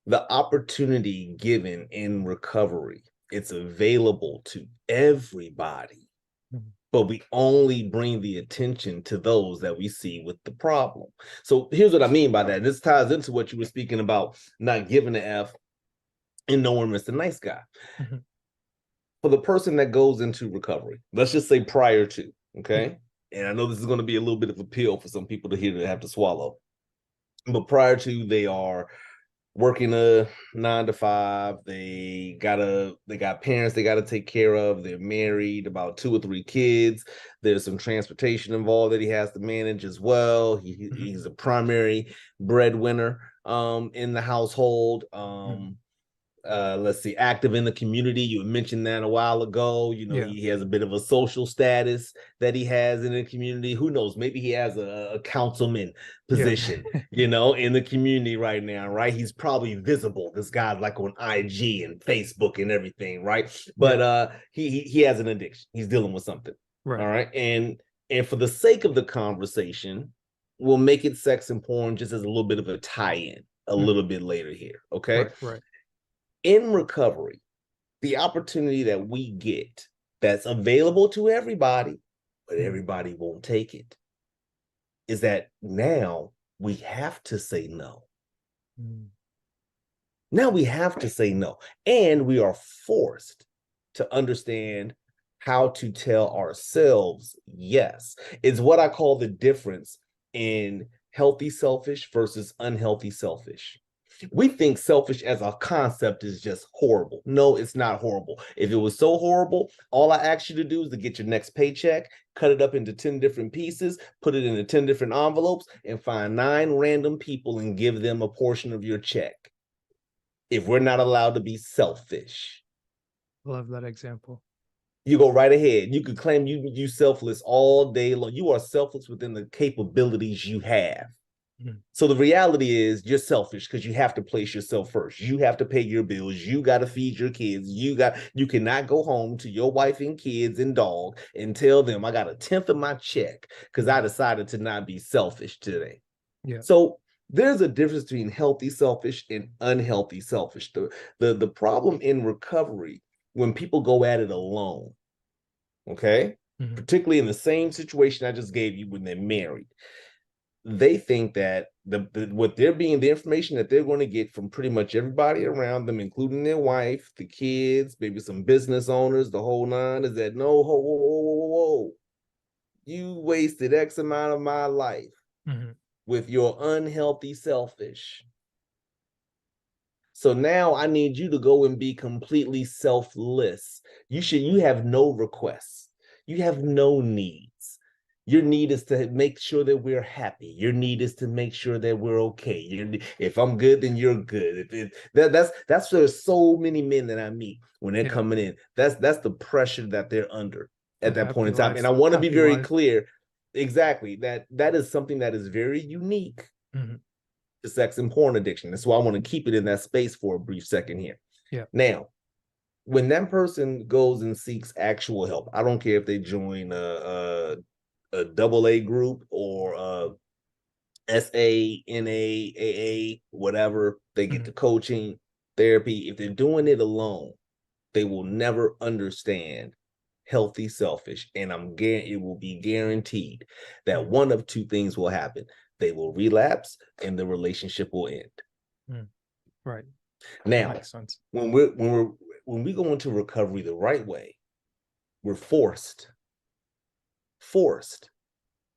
The opportunity given in recovery, it's available to everybody, Mhm. but we only bring the attention to those that we see with the problem. So here's what I mean by that. This ties into what you were speaking about, not giving an F and knowing Mr. Nice Guy. Mhm. For the person that goes into recovery, let's just say prior to, Yeah. okay? And I know this is going to be a little bit of a pill for some people to hear to have to swallow, but prior to, they are working a 9 to 5. They got parents they gotta take care of. They're married, about 2 or 3 kids. There's some transportation involved that he has to manage as well. Mhm. He's a primary breadwinner in the household. Mhm. Let's see, active in the community. You mentioned that a while ago. You know, Yeah. he has a bit of a social status that he has in the community. Who knows? Maybe he has a councilman Yeah. position, you know, in the community right now, right? He's probably visible. This guy's like on IG and Facebook and everything, right? Yeah. But he has an addiction. He's dealing with something. All Right. right. And for the sake of the conversation, we'll make it sex and porn just as a little bit of a tie-in a Mhm. little bit later here. Okay. Right. Right. In recovery, the opportunity that we get that's available to everybody, but Mhm. everybody won't take it, is that now we have to say no. Mhm. Now we have to say no. And we are forced to understand how to tell ourselves yes. It's what I call the difference in healthy selfish versus unhealthy selfish. We think selfish as a concept is just horrible. No, it's not horrible. If it was so horrible, all I ask you to do is to get your next paycheck, cut it up into 10 different pieces, put it into 10 different envelopes, and find 9 random people and give them a portion of your check if we're not allowed to be selfish. Love that example. You go right ahead. You could claim you selfless all day long. You are selfless within the capabilities you have. Mhm. So the reality is you're selfish because you have to place yourself first. You have to pay your bills. You got to feed your kids. You cannot go home to your wife and kids and dog and tell them I got a tenth of my check because I Mhm. decided to not be selfish today. Yeah. So there's a difference between healthy selfish and unhealthy selfish. The problem in recovery when people go at it alone, okay? Mhm. Particularly in the same situation I just gave you when they're married, they think that what they're being the information that they're going to get from pretty much everybody around them, including their wife, the kids, maybe some business owners, the whole nine, is that no, whoa, whoa, whoa, whoa, whoa. You wasted X amount of my life Mhm. with your unhealthy selfish. So now I need you to go and be completely selfless. You have no requests. You have no needs. Your need is to make sure that we're happy. Your need is to make sure that we're okay. If I'm good, then you're good. That's there's so many men that I meet when they're Yeah. coming in. That's the pressure that they're under A at that point happy in time. And I life. want to be Happy very life. clear, exactly that is something that is very unique Mhm. to sex and porn addiction. That's why I want to keep it in that space for a brief second here. Yeah. Now, when that person goes and seeks actual help, I don't care if they join a double A group or SA, NA, AA, whatever, they get Mhm. the coaching, therapy. If they're doing it alone, they will never understand healthy selfish. And it will be guaranteed that Mhm. one of two things will happen. They will relapse and the relationship will end. Mhm. Right. That Now, makes sense. when we go into recovery the right way, we're forced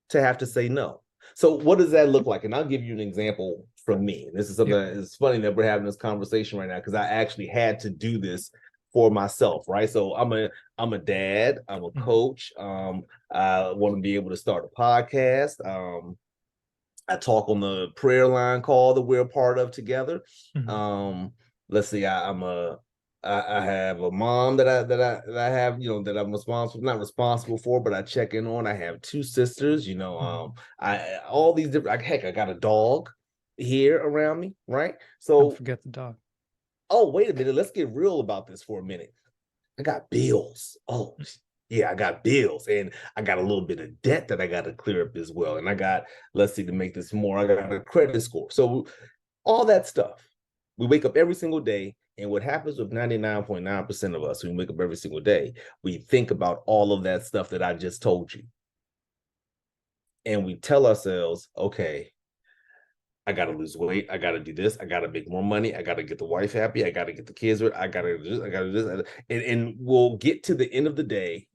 to have to say no. So what does that look like? And I'll give you an example from me. This is something Yeah. that is funny that we're having this conversation right now because I actually had to do this for myself, right? So I'm a dad, I'm a Mhm. coach. I want to be able to start a podcast. I talk on the prayer line call that we're a part of together. Mhm. Um, let's see, I have a mom that I have, you know, that I'm not responsible for, but I check in on. I have 2 sisters, you know, Mhm. I all these different heck, I got a dog here around me, right? Don't So, forget the dog. oh, wait a minute, let's get real about this for a minute. I got bills. Oh, yeah, I got bills, and I got a little bit of debt that I got to clear up as well. And I got, let's see, to make this more, I got a credit score. So all that stuff. We wake up every single day, and what happens with 99.9% of us, when we wake up every single day, we think about all of that stuff that I just told you. And we tell ourselves, okay, I got to lose weight. I got to do this. I got to make more money. I got to get the wife happy. I got to get the kids with. I got to do this. I got to do this. And we'll get to the end of the day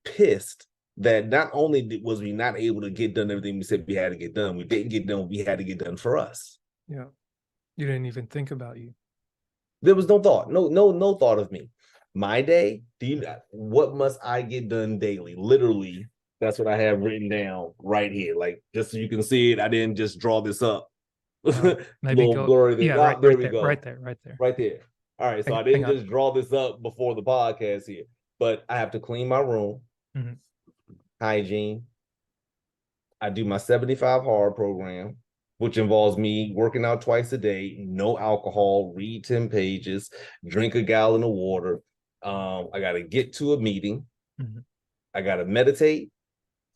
pissed that not only was we not able to get done everything we said we had to get done, we didn't get done what we had to get done for us. Yeah. You didn't even think about you. There was no thought, no thought of me. My day, what must I get done daily? Literally, that's what I have written down right here. Like, just so you can see it, I didn't just draw this up. Maybe Little blurry thing. right, there right we there, go. right there. Right there. All right, so I didn't just draw this up before the podcast here, but I have to clean my room, hygiene. I do my 75 hard program, which involves me working out twice a day, no alcohol, read 10 pages, drink a gallon of water. I got to get to a meeting. I got to meditate,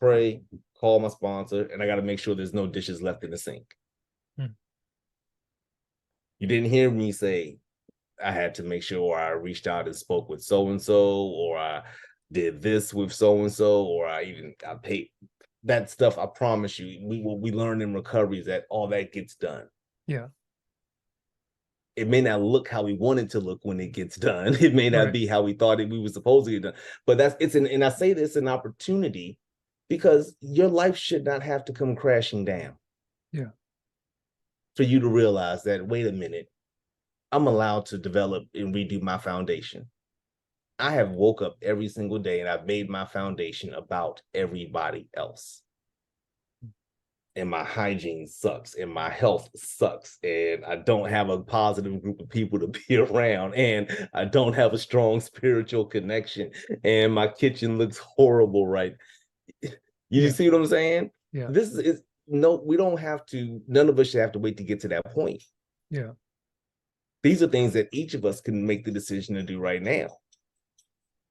pray, call my sponsor, and I got to make sure there's no dishes left in the sink. You didn't hear me say I had to make sure I reached out and spoke with so-and-so, or I did this with so-and-so, or I paid that stuff. I promise you, we learn in recovery that all that gets done. Yeah. It may not look how we want it to look when it gets done. It may not be how we thought we were supposed to get done. But and I say this an opportunity because your life should not have to come crashing down. Yeah. For you to realize that, wait a minute, I'm allowed to develop and redo my foundation. I have woke up every single day and I've made my foundation about everybody else. And my hygiene sucks and my health sucks. And I don't have a positive group of people to be around. And I don't have a strong spiritual connection. And my kitchen looks horrible, right? You see what I'm saying? Yeah. This is we don't have to, none of us should have to wait to get to that point. Yeah. These are things that each of us can make the decision to do right now.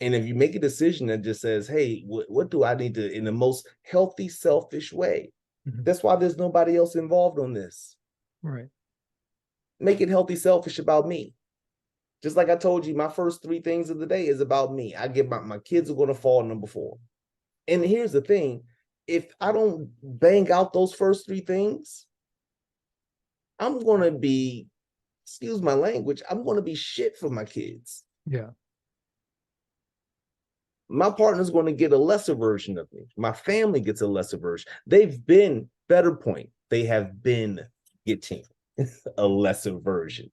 And if you make a decision that just says, hey, what do I need to, in the most healthy, selfish way? That's why there's nobody else involved on this. Right. Make it healthy, selfish about me. Just like I told you, my first 3 things of the day is about me. I get my kids are going to fall number 4. And here's the thing. If I don't bang out those first 3 things, I'm going to be, excuse my language, I'm going to be shit for my kids. Yeah. My partner's going to get a lesser version of me. My family gets a lesser version. They've been, better point, they have been getting a lesser version.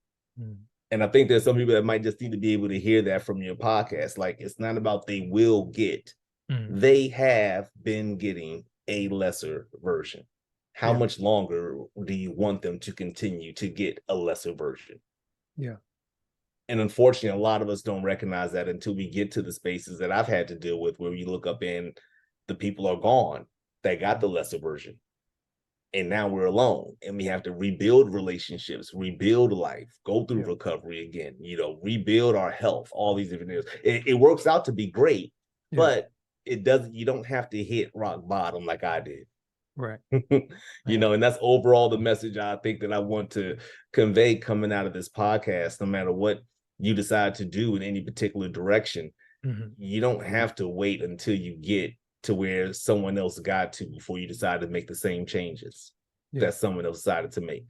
And I think there's some people that might just need to be able to hear that from your podcast. Like, it's not about they will get. They have been getting a lesser version. How much longer do you want them to continue to get a lesser version? Yeah. And unfortunately, a lot of us don't recognize that until we get to the spaces that I've had to deal with, where you look up and the people are gone that got the lesser version. And now we're alone and we have to rebuild relationships, rebuild life, go through recovery again, rebuild our health, all these different things. It works out to be great, but it doesn't, you don't have to hit rock bottom like I did. Right. And that's overall the message I think that I want to convey coming out of this podcast. No matter what you decide to do in any particular direction, you don't have to wait until you get to where someone else got to before you decide to make the same changes that someone else decided to make.